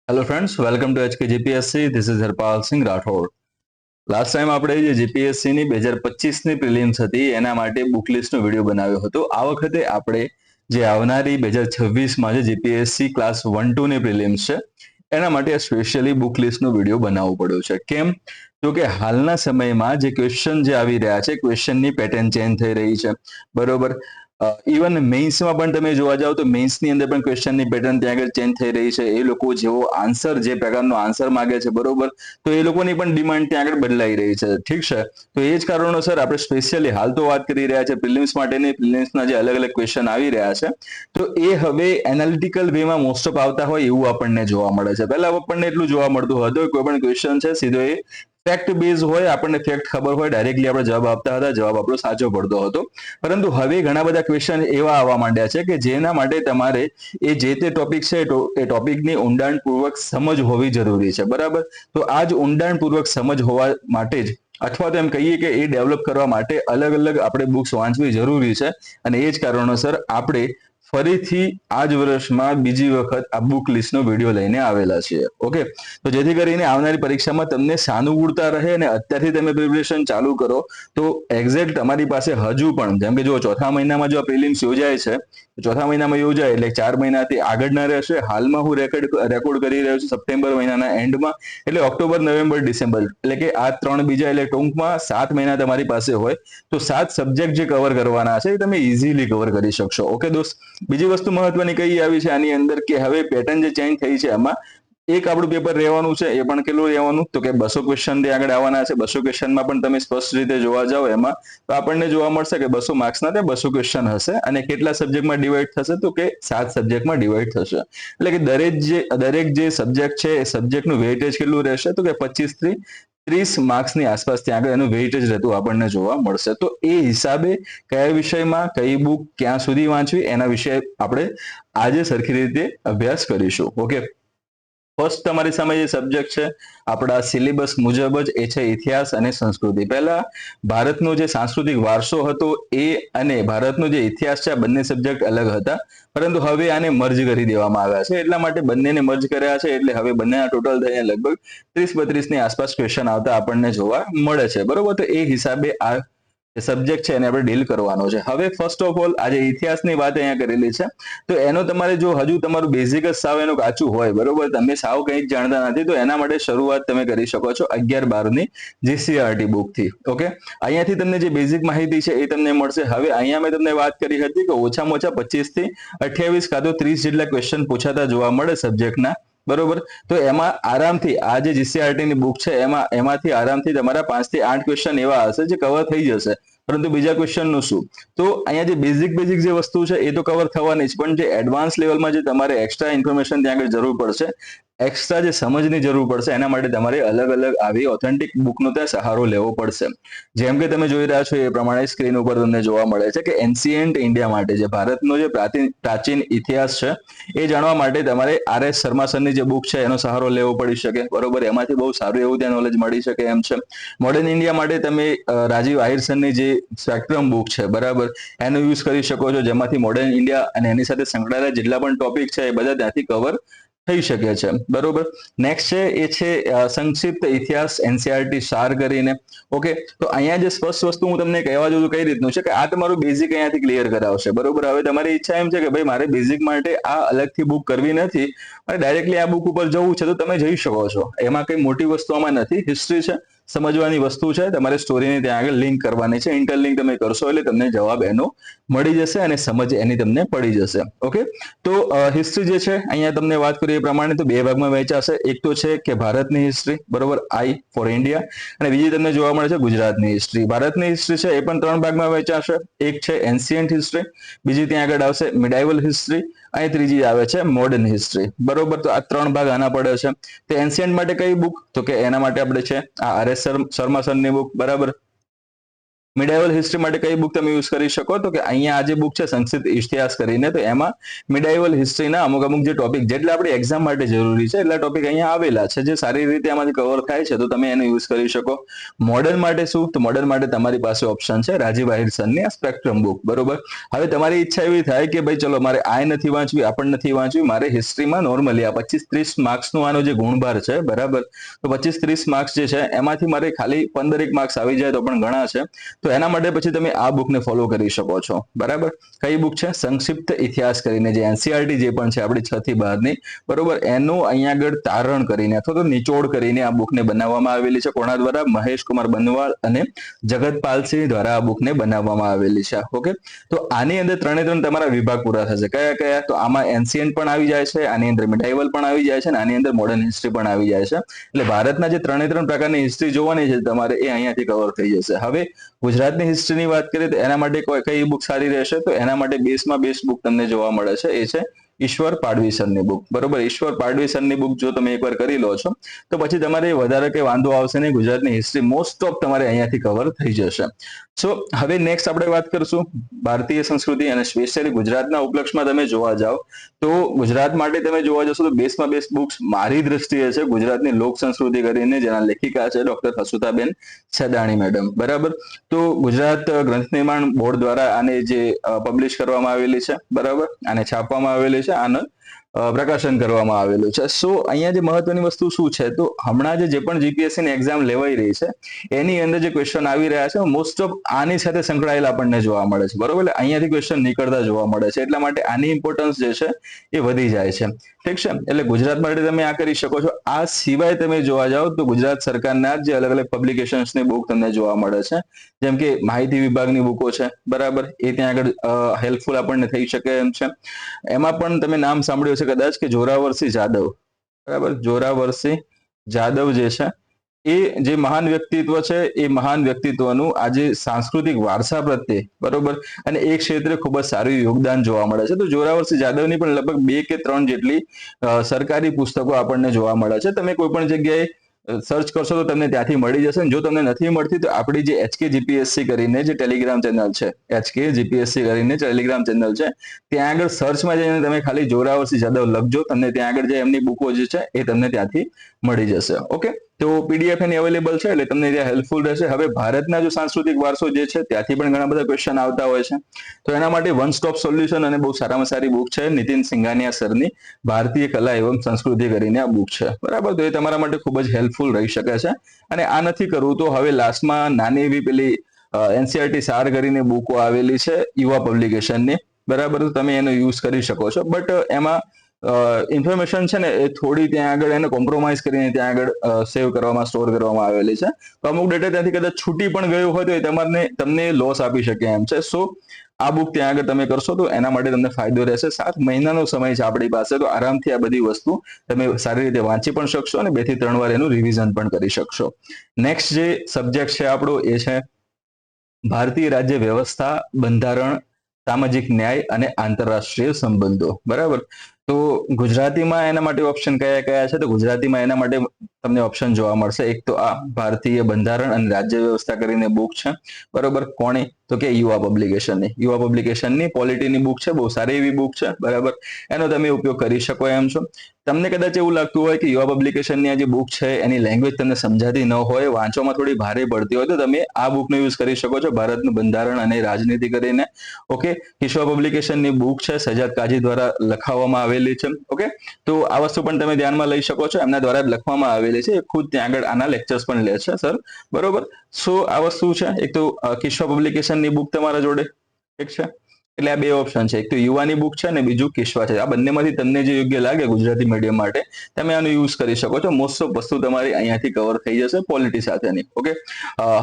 Hello friends, welcome to HK GPSC. This is Harpal Singh Rathod. Last time આપણે જે જીપીએસસીની 2025ની prelims હતી એના માટે બુક લિસ્ટનો વિડીયો બનાવ્યો હતો. આ વખતે આપણે જે આવનારી 2026માં જે જીપીએસસી ક્લાસ 1-2 ની પ્રિલિમ્સ છે એના માટે સ્પેશિયલી બુક લિસ્ટનો વિડીયો બનાવવો પડ્યો છે. કેમ? તો કે હાલના સમયમાં જે ક્વેશ્ચન જે આવી રહ્યા છે, ક્વેશ્ચનની પેટર્ન ચેન્જ થઈ રહી છે. બરોબર. ઇવન મેઇન્સમાં પણ તમે જોવા જાઓ તો મેઇન્સની અંદર પણ ક્વેશ્ચનની પેટર્ન ત્યાં આગળ ચેન્જ થઈ રહી છે. એ લોકો જેવો આન્સર જે પ્રકારનો આન્સર માગે છે, બરોબર, તો એ લોકોની પણ ડિમાન્ડ ત્યાં આગળ બદલાઈ રહી છે. ઠીક છે. તો એ જ કારણોસર આપણે સ્પેશિયલી હાલ તો વાત કરી રહ્યા છે પ્રિલિમ્સ માટેની. પ્રિલિમ્સના જે અલગ અલગ ક્વેશ્ચન આવી રહ્યા છે તો એ હવે એનાલિટિકલ વેમાં મોસ્ટ ઓફ આવતા હોય એવું આપણને જોવા મળે છે. પહેલા આપણને એટલું જોવા મળતું હતું કોઈ પણ ક્વેશ્ચન છે સીધો એ ફેક્ટ બેઝ હોય, આપણને ફેક્ટ ખબર હોય, ડાયરેક્ટલી આપણે જવાબ આપતા હતા, જવાબ આપણો સાચો પડતો હતો. પરંતુ હવે ઘણા બધા ક્વેશ્ચન એવા આવવા માંડ્યા છે કે જેના માટે તમારે એ જે તે ટોપિક છે એ ટોપિકની ઊંડાણપૂર્વક સમજ હોવી જરૂરી છે. બરાબર. તો આ જ ઊંડાણપૂર્વક સમજ હોવા માટે જ અથવા તો એમ કહીએ કે એ ડેવલપ કરવા માટે અલગ અલગ આપણે બુક્સ વાંચવી જરૂરી છે. અને એ જ કારણોસર આપણે ફરીથી આ જ વર્ષમાં બીજી વખત આ બુક લિસ્ટનો વિડીયો લઈને આવેલા છીએ. ઓકે. તો જેથી કરીને આવનારી પરીક્ષામાં તમને સાનુકૂળતા રહે અને અત્યારથી તમે પ્રિપરેશન ચાલુ કરો તો એક્ઝેક્ટ તમારી પાસે હજુ પણ, જેમ કે જો ચોથા મહિનામાં જો આ પ્રિલિમ્સ યોજાય છે, ચોથા મહિનામાં યોજાય એટલે 4 મહિનાથી આગળના રહેશે. હાલમાં હું રેકોર્ડ કરી રહ્યો છું સપ્ટેમ્બર મહિનાના એન્ડમાં, એટલે ઓક્ટોબર, નવેમ્બર, ડિસેમ્બર, એટલે કે આ 3 બીજા, એટલે ટૂંકમાં 7 મહિના તમારી પાસે હોય તો 7 સબ્જેક્ટ જે કવર કરવાના છે એ તમે ઇઝીલી કવર કરી શકશો. ઓકે દોસ્ત. બીજી વસ્તુ મહત્વની કઈ આવી છે આની અંદર કે હવે પેટર્ન જે ચેન્જ થઈ છે એમાં એક આપણું પેપર રહેવાનું છે. એ પણ કેટલું રહેવાનું? તો કે 200 ક્વેશ્ચન આગળ આવવાના છે. 200 ક્વેશ્ચનમાં પણ તમે સ્પષ્ટ રીતે જોવા જાઓ એમાં તો આપણને જોવા મળશે કે 200 માર્ક્સના તે 200 ક્વેશ્ચન હશે. અને કેટલા સબ્જેક્ટમાં ડિવાઈડ થશે? તો કે 7 સબ્જેક્ટમાં ડિવાઈડ થશે. એટલે કે દરેક જે સબ્જેક્ટ છે એ સબ્જેક્ટનું વેઇટેજ કેટલું રહેશે? તો કે 25 થી 30 માર્ક્સની આસપાસ ત્યાં આગળ એનું વેઇટેજ રહેતું આપણને જોવા મળશે. તો એ હિસાબે કયા વિષયમાં કઈ બુક ક્યાં સુધી વાંચવી એના વિશે આપણે આજે સરખી રીતે અભ્યાસ કરીશું. ઓકે. ફર્સ્ટ તમારી સામે જે સબ્જેક્ટ છે આપણા સિલેબસ મુજબ જ એ છે ઇતિહાસ અને સંસ્કૃતિ. પહેલા ભારતનો જે સાંસ્કૃતિક વારસો હતો એ અને ભારતનો જે ઇતિહાસ છે આ બંને સબ્જેક્ટ અલગ હતા. પરંતુ હવે આને મર્જ કરી દેવામાં આવ્યા છે. એટલા માટે બંનેને મર્જ કર્યા છે એટલે હવે બંનેના ટોટલ થઈને લગભગ 30-32 ની આસપાસ ક્વેશ્ચન આવતા આપણને જોવા મળે છે. બરોબર. તો એ હિસાબે આ સબ્જેક્ટ છે એને આપણે ડીલ કરવાનો છે. હવે ફર્સ્ટ ઓફ ઓલ આજે ઇતિહાસની વાત અહીંયા કરેલી છે તો એનો તમારે જો હજુ તમારું બેઝિક જ સાવ એનું કાચું હોય, બરોબર, તમે સાવ કંઈ જ જાણતા નથી, તો એના માટે શરૂઆત તમે કરી શકો છો 11-12ની જીસીઆરટી બુકથી. ઓકે. અહીંયાથી તમને જે બેઝિક માહિતી છે એ તમને મળશે. હવે અહીંયા મેં તમને વાત કરી હતી કે ઓછામાં ઓછા 25 થી 28 કાં તો 30 જેટલા ક્વેશ્ચન પૂછાતા જોવા મળે સબ્જેક્ટના. બરોબર. તો એમાં આરામથી આ જે જીસીઆરટીની બુક છે એમાંથી આરામથી તમારા 5 થી 8 ક્વેશ્ચન એવા હશે જે કવર થઈ જશે. પરંતુ બીજા ક્વેશ્ચનનું શું? તો અહીંયા જે બેઝિક જે વસ્તુ છે એ તો કવર થવાની જ, પણ જે એડવાન્સ લેવલમાં જે તમારે એક્સ્ટ્રા ઇન્ફોર્મેશન ત્યાં આગળ જરૂર પડશે, એક્સ્ટ્રા જે સમજની જરૂર પડશે, એના માટે તમારે અલગ અલગ આવી ઓથેન્ટિક બુકનો ત્યાં સહારો લેવો પડશે. જેમ કે તમે જોઈ રહ્યા છો એ પ્રમાણે સ્ક્રીન ઉપર તમને જોવા મળે છે કે એન્શિયન્ટ ઇન્ડિયા માટે જે ભારતનો જે પ્રાચીન ઇતિહાસ છે એ જાણવા માટે તમારે આર.એસ. શર્મા સરની જે બુક છે એનો સહારો લેવો પડી શકે. બરોબર. એમાંથી બહુ સારું એવું ત્યાં નોલેજ મળી શકે એમ છે. મોડર્ન ઇન્ડિયા માટે તમે રાજીવ આહિર સરની જે સ્પેક્ટ્રમ બુક છે, બરાબર, એનો યુઝ કરી શકો છો, જેમાંથી મોડર્ન ઇન્ડિયા અને એની સાથે સંકળાયેલા જેટલા પણ ટોપિક છે એ બધા ત્યાંથી કવર થઈ શકે છે. બરોબર. નેક્સ્ટ છે એ છે સંક્ષિપ્ત ઇતિહાસ એનસીઆરટી સાર કરીને. ઓકે. તો અહીંયા જે સ્પષ્ટ વસ્તુ હું તમને કહેવા જાઉં છું કઈ રીતનું છે કે આ તમારું બેઝિક અહીંયાથી ક્લિયર કરાવશે. બરોબર. હવે તમારી ઈચ્છા એમ છે કે ભાઈ મારે બેઝિક માટે આ અલગથી બુક કરવી નથી અને ડાયરેક્ટલી આ બુક ઉપર જવું છે તો તમે જઈ શકો છો. એમાં કઈ મોટી વસ્તુ આમાં નથી. હિસ્ટ્રી છે, સમજવાની વસ્તુ છે, તમારે સ્ટોરીને ત્યાં આગળ લિંક કરવાની છે. ઇન્ટરલિંક તમે કરશો એટલે તમને જવાબ એનો મળી જશે અને સમજ એની તમને પડી જશે. ઓકે. તો હિસ્ટ્રી જે છે અહીંયા તમને વાત કરીએ એ પ્રમાણે તો બે ભાગમાં વહેંચાશે. એક તો છે કે ભારતની હિસ્ટ્રી, બરોબર, આઈ ફોર ઇન્ડિયા, અને બીજી તમને જોવા મળે છે ગુજરાતની હિસ્ટ્રી. ભારતની હિસ્ટ્રી છે એ પણ 3 ભાગમાં વહેંચાશે. એક છે એન્શિયન્ટ હિસ્ટ્રી, બીજી ત્યાં આગળ આવશે મિડાઇવલ હિસ્ટ્રી, અને ત્રીજી આવે છે મોડર્ન હિસ્ટ્રી. બરોબર. તો આ 3 ભાગ આના પડે છે. તો એન્શિયન્ટ માટે કઈ બુક? તો કે એના માટે આપણે છે આ આર.એસ. શર્મા સરની બુક. બરાબર. મિડાઇવલ હિસ્ટ્રી માટે કઈ બુક તમે યુઝ કરી શકો? તો કે અહીંયા આ જે બુક છે સંક્ષિપ્ત ઇતિહાસ કરીને, તો એમાં મિડાઇવલ હિસ્ટ્રીના અમુક જે ટોપિક જેટલા આપણી એક્ઝામ માટે જરૂરી છે એટલા ટોપિક અહીંયા આવેલા છે, જે સારી રીતે આમાંથી કવર થાય છે, તો તમે એને યુઝ કરી શકો. મોડર્ન માટે શું? તો મોડર્ન માટે તમારી પાસે ઓપ્શન છે રાજીવ આહિર સરની સ્પેક્ટ્રમ બુક. બરોબર, હવે તમારી ઈચ્છા એવી થાય કે ભાઈ ચલો મારે આ નથી વાંચવી, આ પણ નથી વાંચવી, મારે હિસ્ટ્રીમાં નોર્મલી આ 25-30 માર્ક્સનો આનો જે ગુણભાર છે, બરાબર, તો 25-30 માર્ક્સ જે છે એમાંથી મારે ખાલી 15 માર્ક્સ આવી જાય તો પણ ઘણા છે. તો એના માટે પછી તમે આ બુકને ફોલો કરી શકો છો. બરાબર, કઈ બુક છે? સંક્ષિપ્ત ઇતિહાસ કરીને, જે એનસીઆરટી જે પણ છે આપણી 6 થી 12ની, બરોબર, એનું અહીંયા આગળ તારણ કરીને અથવા તો નિચોડ કરીને આ બુકને બનાવવામાં આવેલી છે. કોના દ્વારા? મહેશ કુમાર બનવાલ અને જગતપાલસિંહ દ્વારા આ બુકને બનાવવામાં આવેલી છે. ઓકે, તો આની અંદર 3 તમારા વિભાગ પૂરા થશે. કયા કયા? તો આમાં એન્શિયન્ટ પણ આવી જાય છે, આની અંદર મિડાઇવલ પણ આવી જાય છે, અને આની અંદર મોડર્ન હિસ્ટ્રી પણ આવી જાય છે. એટલે ભારતના જે 3 પ્રકારની હિસ્ટ્રી જોવાની છે તમારે, એ અહીંયાથી કવર થઈ જશે. હવે ગુજરાતની હિસ્ટ્રીની વાત કરીએ તો એના માટે કઈ બુક સારી રહેશે? તો એના માટે બેસ્ટમાં બેસ્ટ બુક તમને જોવા મળે છે, એ છે ઈશ્વર પાડવી સરની બુક. બરોબર, ઈશ્વર પાડવી સરની બુક જો તમે એકવાર કરી લો છો તો પછી તમારે વધારે કઈ વાંધો આવશે નહીં. ગુજરાતની હિસ્ટ્રી મોસ્ટ ઓફ તમારે અહીંયાથી કવર થઈ જશે. સો હવે નેક્સ્ટ આપણે વાત કરશું ભારતીય સંસ્કૃતિ અને સ્પેશિયલી ગુજરાતના ઉપલક્ષમાં તમે જોવા જાઓ તો ગુજરાત માટે તમે જોવા જશો તો બેસ્ટમાં બેસ્ટ બુક્સ મારી દ્રષ્ટિએ છે ગુજરાતની લોક સંસ્કૃતિ કરીને, જેના લેખિકા છે ડોક્ટર હસુતાબેન સદાણી મેડમ. બરાબર, તો ગુજરાત ગ્રંથ નિર્માણ બોર્ડ દ્વારા આને જે પબ્લિશ કરવામાં આવેલી છે, બરાબર, આને છાપવામાં આવેલી છે, આને પ્રકાશન કરવામાં આવેલું છે. સો અહીંયા જે મહત્વની વસ્તુ શું છે, તો હમણાં જે પણ જીપીએસસી ની એક્ઝામ લેવાઈ રહી છે એની અંદર જે ક્વેશ્ચન આવી રહ્યા છે મોસ્ટ ઓફ આની સાથે સંકળાયેલા આપણને જોવા મળે છે. બરોબર, એટલે અહીંયાથી ક્વેશ્ચન નીકળતા જોવા મળે છે, એટલા માટે આની ઇમ્પોર્ટન્સ જે છે એ વધી જાય છે. ઠીક છે, એટલે ગુજરાત માટે તમે આ કરી શકો છો. આ સિવાય તમે જોવા જાઓ તો ગુજરાત સરકારના જે અલગ અલગ પબ્લિકેશન્સની બુક તમને જોવા મળે છે, જેમ કે માહિતી વિભાગની બુકો છે, બરાબર, એ ત્યાં આગળ હેલ્પફુલ આપણને થઈ શકે એમ છે. એમાં પણ તમે નામ સાંભળ્યું છે કદાચ કે જોરાવરસિંહ જાદવ. બરાબર, જોરાવરસિંહ જાદવ જે છે એ જે મહાન વ્યક્તિત્વ છે, એ મહાન વ્યક્તિત્વનું આજે સાંસ્કૃતિક વારસા પ્રત્યે, બરોબર, અને એ ક્ષેત્રે ખૂબ જ સારું યોગદાન જોવા મળે છે. તો જોરાવરસિંહ જાદવની પણ લગભગ 2 કે 3 જેટલી સરકારી પુસ્તકો આપણને જોવા મળે છે. તમે કોઈ પણ જગ્યાએ સર્ચ કરશો તો તમને ત્યાંથી મળી જશે. જો તમને નથી મળતી તો આપણી જે HK GPSC કરીને જે ટેલિગ્રામ ચેનલ છે, HK GPSC કરીને ટેલિગ્રામ ચેનલ છે, ત્યાં આગળ સર્ચમાં જઈને તમે ખાલી જોરાવરસિંહ જાદવ લખજો, તમને ત્યાં આગળ જે એમની બુકો જે છે એ તમને ત્યાંથી મળી જશે. ઓકે, તો પીડીએફ એની અવેલેબલ છે એટલે તમને ત્યાં હેલ્પફુલ રહેશે. હવે ભારતના જો સાંસ્કૃતિક વારસો જે છે ત્યાંથી પણ ઘણા બધા ક્વેશ્ચન આવતા હોય છે, તો એના માટે વન સ્ટોપ સોલ્યુશન અને બહુ સારામાં સારી બુક છે નીતિન સિંઘાનિયા સરની ભારતીય કલા એવં સંસ્કૃતિ કરીને આ બુક છે. બરાબર, તો એ તમારા માટે ખૂબ જ હેલ્પફુલ રહી શકે છે. અને આ નથી કરવું તો હવે લાસ્ટમાં નાની એવી પેલી એનસીઆરટી સાર કરીને બુકો આવેલી છે યુવા પબ્લિકેશનની, બરાબર, તો તમે એનો યુઝ કરી શકો છો. બટ એમાં ઇન્ફોર્મેશન છે ને એ થોડી ત્યાં આગળ એને કોમ્પ્રોમાઇઝ કરીને ત્યાં આગળ સેવ કરવામાં, સ્ટોર કરવામાં આવેલી છે, તો અમુક ડેટા ત્યાંથી કદાચ છૂટી પણ ગયું હોય તો એ તમને લોસ આપી શકે એમ છે. સો આ બુક ત્યાં આગળ તમે કરશો તો એના માટે તમને ફાયદો રહેશે. 7 મહિનાનો સમય છે આપણી પાસે, તો આરામથી આ બધી વસ્તુ તમે સારી રીતે વાંચી પણ શકશો અને 2 થી 3 વાર એનું રિવિઝન પણ કરી શકશો. નેક્સ્ટ જે સબ્જેક્ટ છે આપણો એ છે ભારતીય રાજ્ય વ્યવસ્થા, બંધારણ, સામાજિક ન્યાય અને આંતરરાષ્ટ્રીય સંબંધો. બરાબર, તો ગુજરાતીમાં એના માટે ઓપ્શન કયા કયા છે? તો ગુજરાતીમાં એના માટે તમને ઓપ્શન જોવા મળશે. એક તો આ ભારતીય બંધારણ અને રાજ્ય વ્યવસ્થા કરીને બુક છે, બરોબર, કોની? તો કે યુવા પબ્લિકેશનની પોલિટીની બુક છે, બહુ સારી એવી બુક છે, બરાબર, એનો તમે ઉપયોગ કરી શકો એમ છો. તમને કદાચ એવું લાગતું હોય કે યુવા પબ્લિકેશનની આ જે બુક છે એની લેંગ્વેજ તમને સમજાતી ન હોય, વાંચવામાં થોડી ભારે પડતી હોય, તો તમે આ બુકનો યુઝ કરી શકો છો, ભારતનું બંધારણ અને રાજનીતિ કરીને. ઓકે, વિશ્વ પબ્લિકેશનની બુક છે, સજાદ કાજી દ્વારા લખાવવામાં આવેલી છે. ઓકે, તો આ વસ્તુ પણ તમે ધ્યાનમાં લઈ શકો છો, એમના દ્વારા જ લખવામાં આવેલી છે, ખુદ ત્યાં આગળ આના લેક્ચર્સ પણ લે છે સર, બરોબર. સો આ વસ્તુ છે, એક તો વિશ્વ પબ્લિકેશનની બુક તમારા જોડે, ઠીક છે, એટલે આ 2 ઓપ્શન છે, એક તો યુવાની બુક છે અને બીજું કિસ્વા છે. આ બંનેમાંથી તમને જે યોગ્ય લાગે ગુજરાતી મીડિયમ માટે તમે આનો યુઝ કરી શકો છો. મોસ્ટ ઓફ વસ્તુ તમારી અહીંયાથી કવર થઈ જશે પોલિટી સાથેની. ઓકે,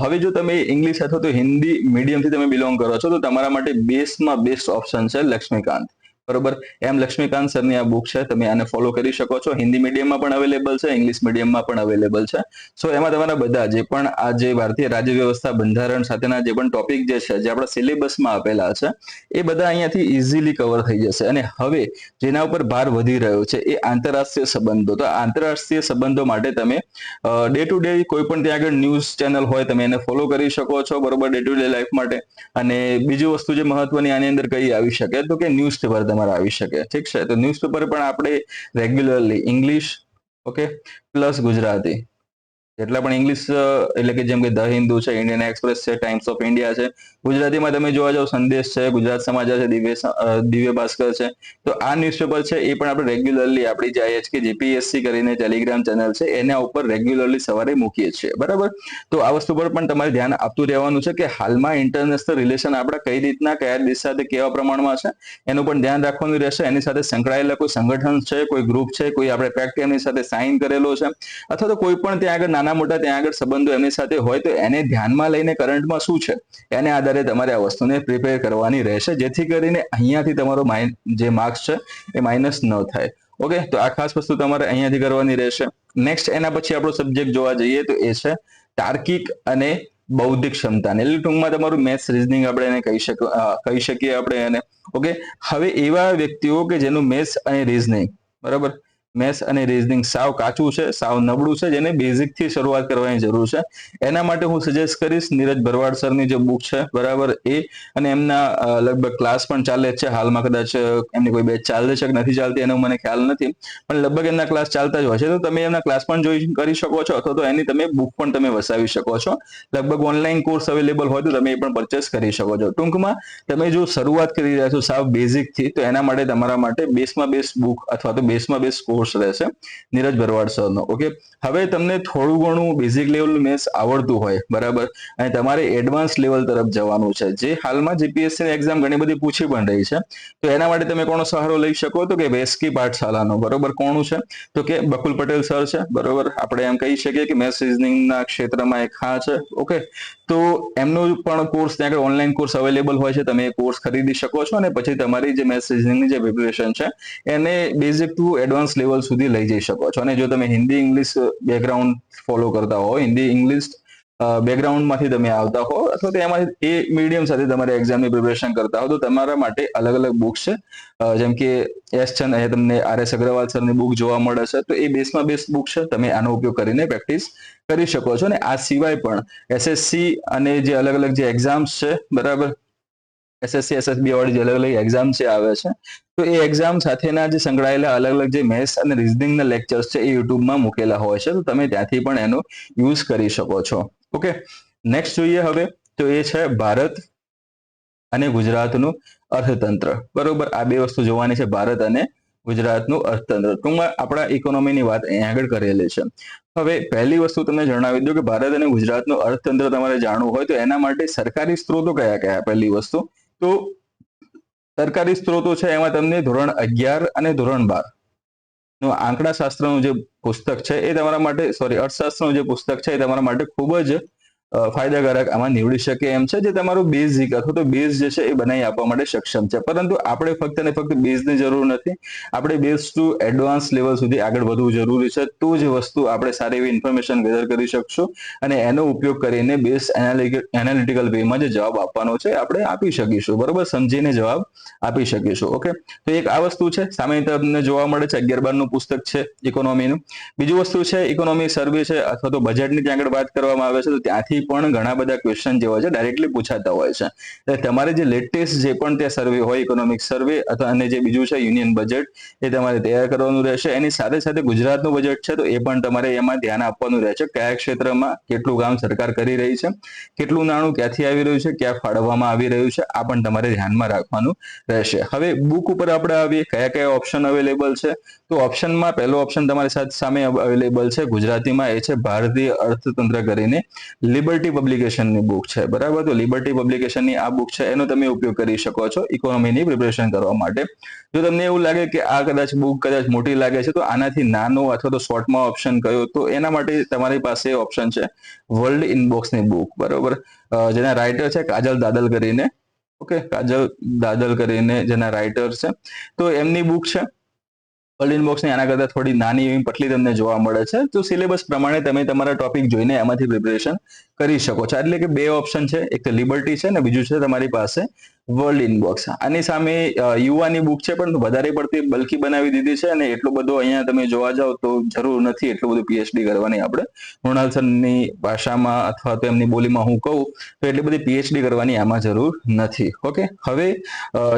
હવે જો તમે ઇંગ્લિશ અથવા તો હિન્દી મીડિયમથી તમે બિલોંગ કરો છો તો તમારા માટે બેસ્ટમાં બેસ્ટ ઓપ્શન છે લક્ષ્મીકાંત. બરોબર. એમ લક્ષ્મીકાંત સરની આ બુક છે, તમે આને ફોલો કરી શકો છો. હિન્દી મીડિયમમાં પણ અવેલેબલ છે, ઇંગ્લિશ મીડિયમમાં પણ અવેલેબલ છે. સો એમાં તમારા બધા જે પણ આ જે ભારતીય રાજ્ય વ્યવસ્થા બંધારણ સાથેના જે પણ ટોપિક જે છે, જે આપણા સિલેબસમાં આપેલા છે, એ બધા અહીંયાથી ઇઝીલી કવર થઈ જશે. અને હવે જેના ઉપર ભાર વધી રહ્યો છે એ આંતરરાષ્ટ્રીય સંબંધો. તો આંતરરાષ્ટ્રીય સંબંધો માટે તમે ડે ટુ ડે કોઈ પણ ત્યાં આગળ ન્યૂઝ ચેનલ હોય તમે એને ફોલો કરી શકો છો, બરોબર, ડે ટુ ડે લાઈફ માટે. અને બીજી વસ્તુ જે મહત્વની આની અંદર કઈ આવી શકે તો કે ન્યૂઝપેપર તમારે આવી શકે. ઠીક છે, તો ન્યૂઝપેપર પણ આપણે regularly English, okay, plus Gujarati જેટલા પણ ઇંગ્લિશ એટલે કે જેમ કે ધ હિન્દુ છે, ઇન્ડિયન એક્સપ્રેસ છે, ટાઈમ્સ ઓફ ઇન્ડિયા છે, ગુજરાતીમાં તમે જોવા જાવ સંદેશ છે, ગુજરાત સમાચાર છે, દિવ્ય ભાસ્કર છે. તો આ ન્યૂઝપેપર છે એ પણ આપણે રેગ્યુલરલી આપણી જે IHK JPSC કરીને ટેલિગ્રામ ચેનલ છે એના ઉપર રેગ્યુલરલી સવારે મૂકીએ છીએ, બરાબર. તો આ વસ્તુ પર પણ તમારે ધ્યાન આપતું રહેવાનું છે કે હાલમાં ઇન્ટરનેશનલ રિલેશન આપણા કઈ રીતના કયા દેશ સાથે કેવા પ્રમાણમાં છે એનું પણ ધ્યાન રાખવાનું રહેશે. એની સાથે સંકળાયેલા કોઈ સંગઠન છે, કોઈ ગ્રુપ છે, કોઈ આપણે પેક્ટ એમની સાથે સાઇન કરેલો છે, અથવા તો કોઈ પણ ત્યાં આગળ નાના મોટા ત્યાં આગળ સંબંધો એમની સાથે હોય તો એને ધ્યાનમાં લઈને કરંટમાં શું છે એને આધારે તમારે આ વસ્તુને પ્રિપેર કરવાની રહેશે, જેથી કરીને અહીંયાથી તમારો જે માર્ક્સ છે એ માઇનસ ન થાય. ઓકે, તો આ ખાસ વસ્તુ તમારે અહીંયાથી કરવાની રહેશે. નેક્સ્ટ એના પછી આપણો સબ્જેક્ટ જોવા જઈએ તો એ છે તાર્કિક અને બૌદ્ધિક ક્ષમતા. એટલે ટૂંકમાં તમારું મેથ્સ રીઝનિંગ આપણે એને કહી શકીએ આપણે એને. ઓકે, હવે એવા વ્યક્તિઓ કે જેનું મેથ્સ અને રીઝનિંગ, બરાબર, મેથ્સ અને રીઝનિંગ સાવ કાચું છે, સાવ નબળું છે, જેને બેઝિક થી શરૂઆત કરવાની જરૂર છે, એના માટે હું સજેસ્ટ કરીશ નીરજ ભરવાડ સરની જે બુક છે, બરાબર, એ. અને એમના લગભગ ક્લાસ પણ ચાલે જ છે હાલમાં, કદાચ એમની કોઈ બેચ ચાલે છે કે નથી ચાલતી એનો મને ખ્યાલ નથી, પણ લગભગ એમના ક્લાસ ચાલતા જ હોય છે. તો તમે એમના ક્લાસ પણ જોઈન કરી શકો છો, અથવા તો એની તમે બુક પણ તમે વસાવી શકો છો. લગભગ ઓનલાઈન કોર્સ અવેલેબલ હોય તો તમે એ પણ પરચેસ કરી શકો છો. ટૂંકમાં તમે જો શરૂઆત કરી રહ્યા છો સાવ બેઝિક થી, તો એના માટે તમારા માટે બેસ્ટમાં બેસ્ટ બુક અથવા તો બેસ્ટમાં બેસ્ટ કોર્સ રહેશે નીરજ ભરવાડ સરનો. ઓકે, હવે તમને થોડું ઘણું બેઝિક લેવલનું મેથ્સ આવડતું હોય, બરાબર, અને તમારે એડવાન્સ લેવલ તરફ જવાનું છે, જે હાલમાં જીપીએસસી ની એક્ઝામ ઘણી બધી પૂછી પણ રહી છે. તો એના માટે તમે કોનો સહારો લઈ શકો તો કે વેસ્કી પાઠશાલાનો, બરોબર. કોનું છે તો કે બકુલ પટેલ સર છે, બરોબર. આપણે એમ કહી શકીએ કે મેથ્સ રીઝનિંગના ક્ષેત્રમાં એક હા છે. ઓકે, તો એમનો પણ કોર્સ ત્યાં આગળ ઓનલાઈન કોર્સ અવેલેબલ હોય છે, તમે એ કોર્સ ખરીદી શકો છો અને પછી તમારી જે મેથ્સ રીઝનિંગની જે પ્રિપરેશન છે એને બેઝિક ટુ એડવાન્સ લેવલ સુધી લઈ જઈ શકો છો. અને જો તમે હિન્દી ઇંગ્લિશ બેકગ્રાઉન્ડ ફોલો કરતા હો, હિન્દી ઇંગ્લિશ બેકગ્રાઉન્ડમાંથી તમે આવતા હો, અથવા તો એમાં એ મીડિયમ સાથે તમારે એક્ઝામની પ્રિપરેશન કરતા હો, તો તમારા માટે અલગ અલગ બુક્સ છે. જેમ કે એસ છે, અહીંયા તમને RS અગ્રવાલ સરની બુક જોવા મળે છે, તો એ બેસ્ટમાં બેસ્ટ બુક છે, તમે આનો ઉપયોગ કરીને પ્રેક્ટિસ કરી શકો છો. અને આ સિવાય પણ SSC અને જે અલગ અલગ જે એક્ઝામ્સ છે, બરાબર, SSC SSB વાળી જે અલગ અલગ એક્ઝામ છે આવે છે, તો એ એક્ઝામ સાથેના જે સંકળાયેલા અલગ અલગ જે મેથ્સ અને રીઝનિંગના લેક્ચર્સ છે એ યુટ્યુબમાં મૂકેલા હોય છે, તો તમે ત્યાંથી પણ એનો યુઝ કરી શકો છો. ઓકે, નેક્સ્ટ જોઈએ હવે, તો એ છે ભારત અને ગુજરાતનું અર્થતંત્ર, બરોબર. આ બે વસ્તુ જોવાની છે, ભારત અને ગુજરાતનું અર્થતંત્ર. ટૂંકમાં આપણા ઇકોનોમીની વાત અહીંયા આગળ કરેલી છે. હવે પહેલી વસ્તુ તમને જણાવી દઉં કે ભારત અને ગુજરાતનું અર્થતંત્ર તમારે જાણવું હોય તો એના માટે સરકારી સ્ત્રોતો કયા કયા. પહેલી વસ્તુ તો સરકારી સ્ત્રોતો છે એમાં તમને ધોરણ 11 અને ધોરણ 12 નું આંકડા શાસ્ત્રનું જે પુસ્તક છે એ તમારા માટે, અર્થશાસ્ત્રનું જે પુસ્તક છે એ તમારા માટે ખૂબ જ ફાયદાકારક આમાં નીવડી શકે એમ છે, જે તમારું બેઝિક અથવા તો બેઝ જે છે એ બનાવી આપવા માટે સક્ષમ છે. પરંતુ આપણે ફક્ત ને ફક્ત બેઝની જરૂર નથી, આપણે બેઝ ટુ એડવાન્સ લેવલ સુધી આગળ વધવું જરૂરી છે. તો જ વસ્તુ આપણે સારી એવી ઇન્ફોર્મેશન ગેધર કરી શકશું અને એનો ઉપયોગ કરીને બેઝ એનાલિટિકલ વેમાં જે જવાબ આપવાનો છે આપણે આપી શકીશું, બરોબર, સમજીને જવાબ આપી શકીશું. ઓકે, તો એક આ વસ્તુ છે. સામે તમને જોવા મળે છે 11-12 નું પુસ્તક છે ઇકોનોમીનું. બીજું વસ્તુ છે ઇકોનોમી સર્વે છે, અથવા તો બજેટની ત્યાં આગળ વાત કરવામાં આવે છે, તો ત્યાંથી પણ ઘણા બધા ક્વેશ્ચન જે હોય છે ડાયરેક્ટલી પૂછાતા હોય છે. એટલે તમારે જે લેટેસ્ટ જે પણ ત્યાં સર્વે હોય, ઇકોનોમિક સર્વે અથવા અને જે બીજું છે યુનિયન બજેટ, એ તમારે તૈયાર કરવાનું રહેશે. એની સાથે સાથે ગુજરાતનું બજેટ છે તો એ પણ તમારે એમાં ધ્યાન આપવાનું રહે છે, કયા ક્ષેત્રમાં કેટલું કામ સરકાર કરી રહી છે, કેટલું નાણું ક્યાંથી આવી રહ્યું છે, ક્યાં ફાળવવામાં આવી રહ્યું છે, આ પણ તમારે ધ્યાનમાં રાખવાનું રહેશે. હવે બુક ઉપર આપણે આવીએ, કયા કયા ઓપ્શન અવેલેબલ છે. તો ઓપ્શનમાં પહેલો ઓપ્શન તમારી સામે અવેલેબલ છે ગુજરાતીમાં, એ છે ભારતીય અર્થતંત્ર કરીને લિબર્ટી પબ્લિકેશનની બુક છે, બરાબર. તો લિબર્ટી પબ્લિકેશનની આ બુક છે એનો તમે ઉપયોગ કરી શકો છો ઇકોનોમીની પ્રિપરેશન કરવા માટે. જો તમને એવું લાગે કે આ બુક કદાચ મોટી લાગે છે તો આનાથી નાનો અથવા તો શોર્ટમાં ઓપ્શન કયો, તો એના માટે તમારી પાસે ઓપ્શન છે વર્લ્ડ ઇનબોક્સની બુક, બરોબર, જેના રાઇટર છે કાજલ દાદલ કરીને. ઓકે, કાજલ દાદલ કરીને જેના રાઇટર છે, તો એમની બુક છે વર્લ્ડ બોક્સની. આના કરતા થોડી નાની એવી પટલી તમને જોવા મળે છે. તો સિલેબસ પ્રમાણે તમે તમારા ટોપિક જોઈને એમાંથી પ્રિપરેશન કરી શકો છો. એટલે કે બે ઓપ્શન છે, એક તો લિબર્ટી છે અને બીજું છે તમારી પાસે વર્લ્ડ ઇનબોક્સ. આની સામે યુવાની બુક છે, પણ વધારે પડતી બલ્કી બનાવી દીધી છે અને એટલું બધું અહીંયા તમે જોવા જાવ તો જરૂર નથી એટલું બધું પીએચડી કરવાની. આપણે મૃણાલ સરની ભાષામાં અથવા તો એમની બોલીમાં હું કહું તો એટલી બધી પીએચડી કરવાની આમાં જરૂર નથી. ઓકે, હવે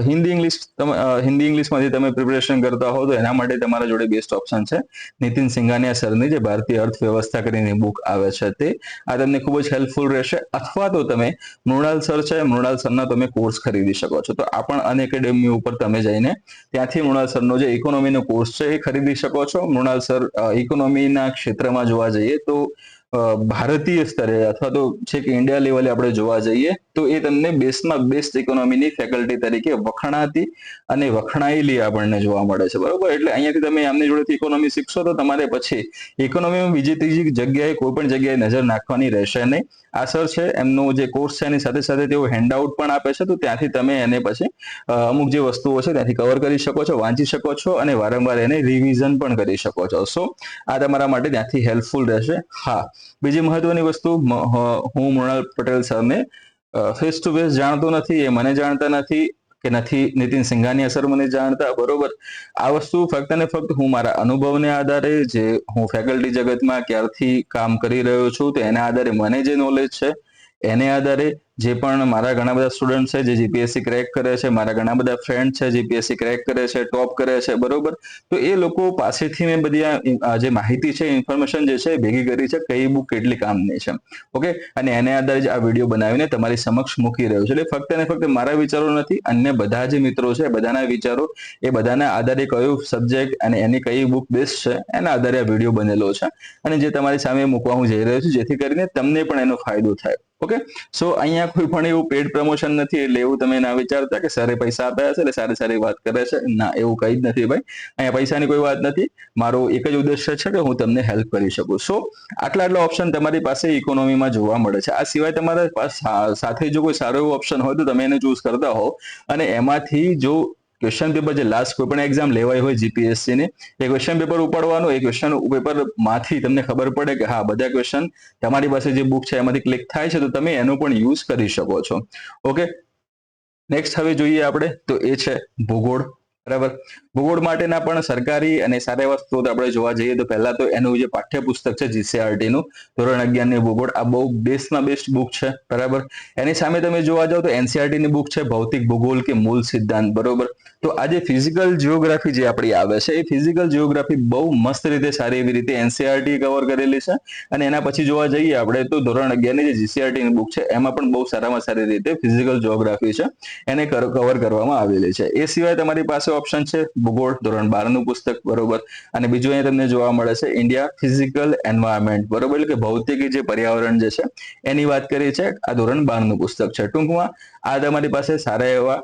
હિન્દી ઇંગ્લિશમાંથી તમે પ્રિપરેશન કરતા હો તો એના માટે તમારા જોડે બેસ્ટ ઓપ્શન છે નીતિન સિંઘાનિયા સરની જે ભારતીય અર્થવ્યવસ્થા કરીને બુક આવે છે તે. આ તમને ખૂબ જ હેલ્પફુલ રહેશે. અથવા તો તમે મૃણાલ સર છે, મૃણાલ સરના તમે કોર્સ ખરીદી શકો છો. તો આ પણ અનએકેડમી ઉપર તમે જઈને ત્યાંથી મૃણાલ સરનો જે ઇકોનોમીનો કોર્સ છે એ ખરીદી શકો છો. મૃણાલ સર ઇકોનોમીના ક્ષેત્રમાં જોવા જઈએ તો ભારતીય સ્તરે અથવા તો છે કે ઇન્ડિયા લેવલે આપણે જોવા જઈએ તો એ તમને બેસ્ટમાં બેસ્ટ ઇકોનોમીની ફેકલ્ટી તરીકે વખણાતી અને વખણાયેલી આપણને જોવા મળે છે. બરોબર, એટલે અહીંયાથી તમે આમની જોડેથી ઇકોનોમી શીખશો તો તમારે પછી ઇકોનોમીમાં બીજી ત્રીજી જગ્યાએ કોઈ પણ જગ્યાએ નજર નાખવાની રહેશે નહીં. આ સર છે એમનો જે કોર્સ છે એની સાથે સાથે તેઓ હેન્ડઆઉટ પણ આપે છે, તો ત્યાંથી તમે એને પછી અમુક જે વસ્તુઓ છે ત્યાંથી કવર કરી શકો છો, વાંચી શકો છો અને વારંવાર એને રિવિઝન પણ કરી શકો છો. સો આ તમારા માટે ત્યાંથી હેલ્પફુલ રહેશે. હા, બીજી મહત્વની વસ્તુ, હું મૃણાલ પટેલ સરને ફેસ ટુ ફેસ જાણતો નથી, એ મને જાણતા નથી કે નથી નીતિન સિંઘાનિયા સર મને જાણતા. બરોબર, આ વસ્તુ ફક્ત ને ફક્ત હું મારા અનુભવને આધારે, જે હું ફેકલ્ટી જગતમાં ક્યારથી કામ કરી રહ્યો છું તો એના આધારે મને જે નોલેજ છે એને આધારે, જે પણ મારા ઘણા બધા સ્ટુડન્ટ છે જે જીપીએસસી ક્રેક કરે છે, મારા ઘણા બધા ફ્રેન્ડ છે જીપીએસસી ક્રેક કરે છે, ટોપ કરે છે, બરોબર, તો એ લોકો પાસેથી મેં બધી જે માહિતી છે, ઇન્ફોર્મેશન જે છે ભેગી કરી છે, કઈ બુક કેટલી કામની છે. ઓકે, અને એને આધારે જ આ વિડીયો બનાવીને તમારી સમક્ષ મૂકી રહ્યો છે. એટલે ફક્ત ને ફક્ત મારા વિચારો નથી, અન્ય બધા જે મિત્રો છે બધાના વિચારો, એ બધાના આધારે કયો સબ્જેક્ટ અને એની કઈ બુક બેસ્ટ છે એના આધારે આ વિડીયો બનેલો છે અને જે તમારી સામે મૂકવા હું જઈ રહ્યો છું, જેથી કરીને તમને પણ એનો ફાયદો થાય. ઓકે, સો અહીંયા કોઈ પણ એવું પેડ પ્રમોશન નથી, એટલે એવું તમે ના વિચારતા કે સરે પૈસા આપ્યા છે એટલે સારી સારી વાત કરે છે. ના, એવું કંઈ જ નથી ભાઈ, અહીંયા પૈસાની કોઈ વાત નથી. મારો એક જ ઉદ્દેશ્ય છે કે હું તમને હેલ્પ કરી શકું. સો આટલા ઓપ્શન તમારી પાસે ઇકોનોમીમાં જોવા મળે છે. આ સિવાય તમારા પાસે સાથે જો કોઈ સારો એવો ઓપ્શન હોય તો તમે એને ચૂઝ કરતા હો અને એમાંથી જો ક્વેશ્ચન પેપર જે લાસ્ટ કોઈ પણ એક્ઝામ લેવાય હોય જીપીએસસી ની, એ ક્વેશ્ચન પેપર ઉપાડવાનું, એ ક્વેશ્ચન પેપર માંથી તમને ખબર પડે કે હા બધા ક્વેશ્ચન તમારી પાસે જે બુક છે એમાંથી ક્લિક થાય છે તો તમે એનો પણ યુઝ કરી શકો છો. ઓકે, નેક્સ્ટ હવે જોઈએ આપણે તો એ છે ભૂગોળ. બરાબર, ભૂગોળ માટેના પણ સરકારી અને સારા એવા સ્ત્રોત આપણે જોવા જઈએ તો પહેલા તો એનું જે પાઠ્યપુસ્તક છે જીસીઆરટી નું ધોરણ 11 ની ભૂગોળ, આ બહુ બેસ્ટમાં બેસ્ટ બુક છે. બરાબર, એની સામે તમે જોવા જાવ તો એનસીઆરટી ની બુક છે ભૌતિક ભૂગોળ કે મૂળ સિદ્ધાંત. બરોબર, તો આ જે ફિઝિકલ જીઓગ્રાફી જે આપણી આવે છે એ ફિઝિકલ જીઓગ્રાફી બહુ મસ્ત રીતે, સારી એવી રીતે એનસીઆરટી કવર કરેલી છે. અને એના પછી જોવા જઈએ આપણે તો ધોરણ 11 ની જે જીસીઆરટી ની બુક છે એમાં પણ બહુ સારામાં સારી રીતે ફિઝિકલ જીઓગ્રાફી છે એને કવર કરવામાં આવેલી છે. એ સિવાય તમારી પાસે ઓપ્શન છે ભૂગોળ ધોરણ 12 નું પુસ્તક. બરોબર, અને બીજું અહીંયા તમને જોવા મળે છે ઇન્ડિયા ફિઝિકલ એન્વાયરમેન્ટ. બરોબર, એટલે કે ભૌતિક જે પર્યાવરણ જે છે એની વાત કરી છે, આ ધોરણ 12 નું પુસ્તક છે. ટૂંકમાં આ તમારી પાસે સારા એવા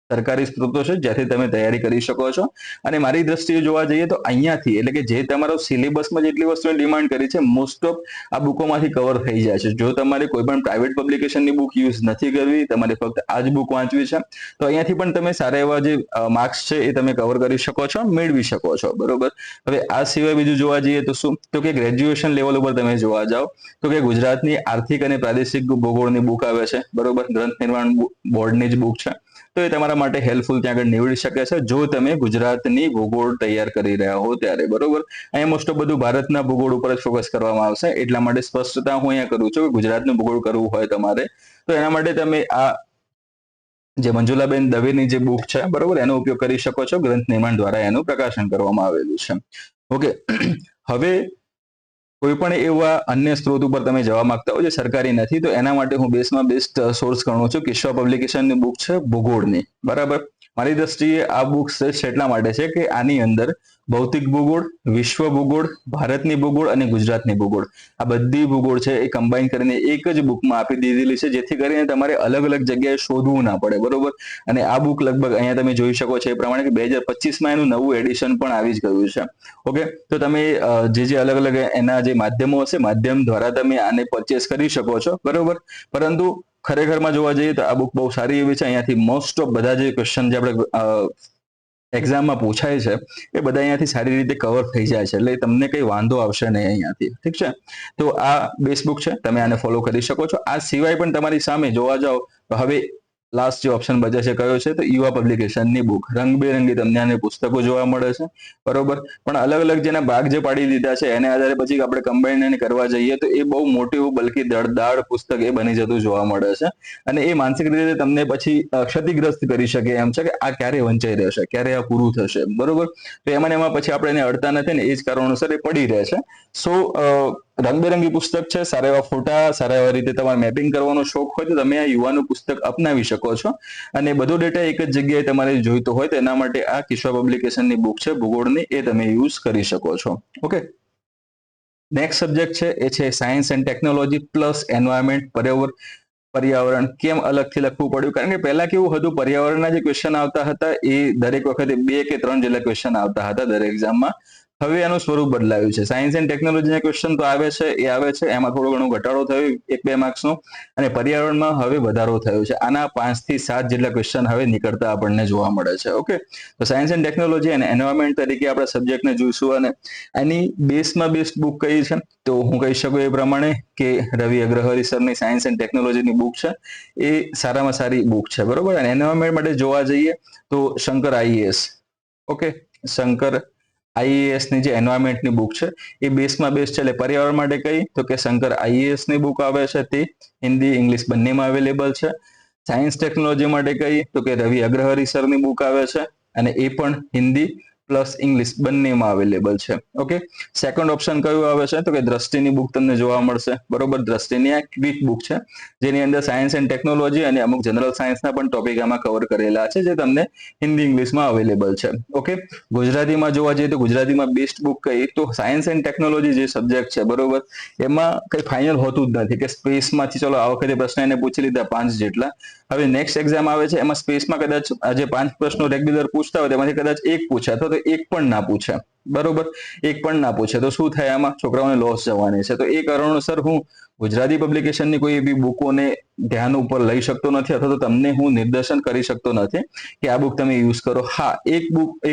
સરકારી સ્ત્રોતો છે જ્યાંથી તમે તૈયારી કરી શકો છો. અને મારી દ્રષ્ટિએ જોવા જઈએ તો અહીંયાથી, એટલે કે જે તમારો સિલેબસમાં જેટલી વસ્તુની ડિમાન્ડ કરી છે મોસ્ટ ઓફ આ બુકોમાંથી કવર થઈ જાય છે. જો તમારે કોઈ પણ પ્રાઇવેટ પબ્લિકેશનની બુક યુઝ નથી કરવી, તમારે ફક્ત આ જ બુક વાંચવી છે તો અહીંયાથી પણ તમે સારા એવા જે માર્ક્સ છે એ તમે કવર કરી શકો છો, મેળવી શકો છો. બરોબર, હવે આ સિવાય બીજું જોવા જઈએ તો શું, તો કે ગ્રેજ્યુએશન લેવલ ઉપર તમે જોવા જાઓ તો કે ગુજરાતની આર્થિક અને પ્રાદેશિક ભૂગોળની બુક આવે છે. બરોબર, ગ્રંથ નિર્માણ બોર્ડની જ બુક છે, તો એ તમારા માટે હેલ્પફુલ ત્યાં આગળ નીવડી શકે છે જો તમે ગુજરાતની ભૂગોળ તૈયાર કરી રહ્યા હો ત્યારે. બરોબર, અહીંયા મોસ્ટ ઓફ બધું ભારતના ભૂગોળ ઉપર જ ફોકસ કરવામાં આવશે, એટલા માટે સ્પષ્ટતા હું અહીંયા કરું છું કે ગુજરાતનું ભૂગોળ કરવું હોય તમારે તો એના માટે તમે આ જે મંજુલાબેન દવેની જે બુક છે, બરોબર, એનો ઉપયોગ કરી શકો છો. ગ્રંથ નિર્માણ દ્વારા એનું પ્રકાશન કરવામાં આવેલું છે. ઓકે, હવે કોઈ પણ એવા અન્ય સ્ત્રોત ઉપર તમે જવા માંગતા હો જે સરકારી નથી તો એના માટે હું બેસ્ટમાં બેસ્ટ સોર્સ ગણું છું કિશ્વા પબ્લિકેશનની બુક છે ભૂગોળની. બરાબર, મારી દ્રષ્ટિએ આ બુક શ્રેષ્ઠ એટલા માટે છે કે આની અંદર ભૌતિક ભૂગોળ, વિશ્વ ભૂગોળ, ભારતની ભૂગોળ અને ગુજરાતની ભૂગોળ, આ બધી ભૂગોળ છે એ કમ્બાઈન કરીને એક જ બુકમાં આપી દીધેલી છે, જેથી કરીને તમારે અલગ અલગ જગ્યાએ શોધવું ના પડે. બરોબર, અને આ બુક લગભગ અહીંયા તમે જોઈ શકો છો એ પ્રમાણે કે 2025માં એનું નવું એડિશન પણ આવી જ ગયું છે. ઓકે, તો તમે જે અલગ અલગ એના જે માધ્યમો હશે, માધ્યમ દ્વારા તમે આને પરચેસ કરી શકો છો. બરોબર, પરંતુ ખરેખરમાં જોવા જઈએ તો આ બુક બહુ સારી એવી છે. અહીંયાથી મોસ્ટ ઓફ બધા જે ક્વેશ્ચન જે આપણે એક્ઝામમાં પૂછાય છે એ બધા અહીંયાથી સારી રીતે કવર થઈ જાય છે, એટલે તમને કંઈ વાંધો આવશે નહીં અહીંયાથી. ઠીક છે, તો આ બેસ્ટ બુક છે, તમે આને ફોલો કરી શકો છો. આ સિવાય પણ તમારી સામે જોવા જાઓ તો હવે લાસ્ટ જે ઓપ્શન બચે છે કયો છે, તો યુવા પબ્લિકેશનની બુક. રંગબેરંગી તમને આને પુસ્તકો જોવા મળે છે, બરોબર. પણ અલગ અલગ જેના ભાગ જે પાડી દીધા છે એને આધારે પછી આપણે કમ્બાઈન કરવા જઈએ તો એ બહુ મોટી એવું બલકી દળદાળ પુસ્તક એ બની જતું જોવા મળે છે, અને એ માનસિક રીતે તમને પછી ક્ષતિગ્રસ્ત કરી શકે એમ છે કે આ ક્યારે વંચાઈ રહેશે, ક્યારે આ પૂરું થશે, બરોબર. તો એમાં પછી આપણે એને અડતા નથી ને એ જ કારણોસર એ પડી રહે છે. સો રંગબેરંગી પુસ્તક છે, સારા એવા ફોટા, સારા એવા રીતે તમારે મેપિંગ કરવાનો શોખ હોય તો તમે આ યુવાનું પુસ્તક અપનાવી શકો છો, અને બધો ડેટા એક જ જગ્યાએ તમારે જોઈતો હોય તો એના માટે આ કિસ્સા પબ્લિકેશનની બુક છે ભૂગોળની, એ તમે યુઝ કરી શકો છો. ઓકે, નેક્સ્ટ સબ્જેક્ટ છે એ છે science and technology plus environment, પર્યાવરણ. કેમ અલગથી લખવું પડ્યું? કારણ કે પહેલા કેવું હતું, પર્યાવરણના જે ક્વેશ્ચન આવતા હતા એ દરેક વખતે 2 કે 3 જેટલા ક્વેશ્ચન આવતા હતા દરેક એક્ઝામમાં. હવે એનું સ્વરૂપ બદલાયું છે. સાયન્સ એન્ડ ટેકનોલોજીના ક્વેશ્ચન તો આવે છે, એમાં થોડો ઘણો ઘટાડો થયો 1-2 માર્ક્સનો, અને પર્યાવરણમાં હવે વધારો થયો છે. આના 5 થી 7 જેટલા ક્વેશ્ચન હવે નીકળતા આપણને જોવા મળે છે. ઓકે, તો સાયન્સ એન્ડ ટેકનોલોજી અને એન્વાયરમેન્ટ તરીકે આપણે સબ્જેક્ટને જોઈશું, અને એની બેસ્ટમાં બેસ્ટ બુક કઈ છે તો હું કહી શકું એ પ્રમાણે કે રવિ અગ્રહરી સરની સાયન્સ એન્ડ ટેકનોલોજીની બુક છે, એ સારામાં સારી બુક છે, બરોબર. અને એન્વાયરમેન્ટ માટે જોવા જઈએ તો Shankar IAS, okay, Shankar IAS ની જે એન્વાયરમેન્ટની બુક છે એ બેસ્ટમાં બેસ્ટ છે. એટલે પર્યાવરણ માટે કઈ તો કે શંકર આઈએએસ ની બુક આવે છે, તે હિન્દી ઇંગ્લિશ બંનેમાં અવેલેબલ છે. સાયન્સ ટેકનોલોજી માટે કઈ તો કે રવિ અગ્રહરી સરની બુક આવે છે, અને એ પણ હિન્દી પ્લસ ઇંગ્લિશ બંનેમાં અવેલેબલ છે. ઓકે, સેકન્ડ ઓપ્શન કયું આવે છે તો કે દ્રષ્ટિની બુક તમને જોવા મળશે, બરોબર. દ્રષ્ટિની આ ક્વિક બુક છે જેની અંદર સાયન્સ એન્ડ ટેકનોલોજી અને અમુક જનરલ સાયન્સના પણ ટોપિક આમાં કવર કરેલા છે, જે તમને હિન્દી ઇંગ્લિશમાં અવેલેબલ છે. ઓકે, ગુજરાતીમાં જોવા જઈએ તો ગુજરાતીમાં બેસ્ટ બુક કઈ તો સાયન્સ એન્ડ ટેકનોલોજી જે સબ્જેક્ટ છે, બરોબર, એમાં કઈ ફાઇનલ હોતું જ નથી કે સ્પેસમાંથી, ચલો આ વખતે પ્રશ્ન એને પૂછી લીધા 5 જેટલા, હવે નેક્સ્ટ એક્ઝામ આવે છે એમાં સ્પેસમાં કદાચ જે 5 પ્રશ્નો રેગ્યુલર પૂછતા હોય તેમાંથી કદાચ એક પૂછે અથવા તો એક પણ ના પૂછે, બરોબર. એક પણ ના પૂછે તો શું થાય, આમાં છોકરાઓને લોસ જવાની છે. તો એ કારણોસર હું ગુજરાતી પબ્લિકેશનની કોઈ એવી બુકોને ધ્યાન ઉપર લઈ શકતો નથી, અથવા તો તમને હું નિર્દેશન કરી શકતો નથી કે આ બુક તમે યુઝ કરો. હા,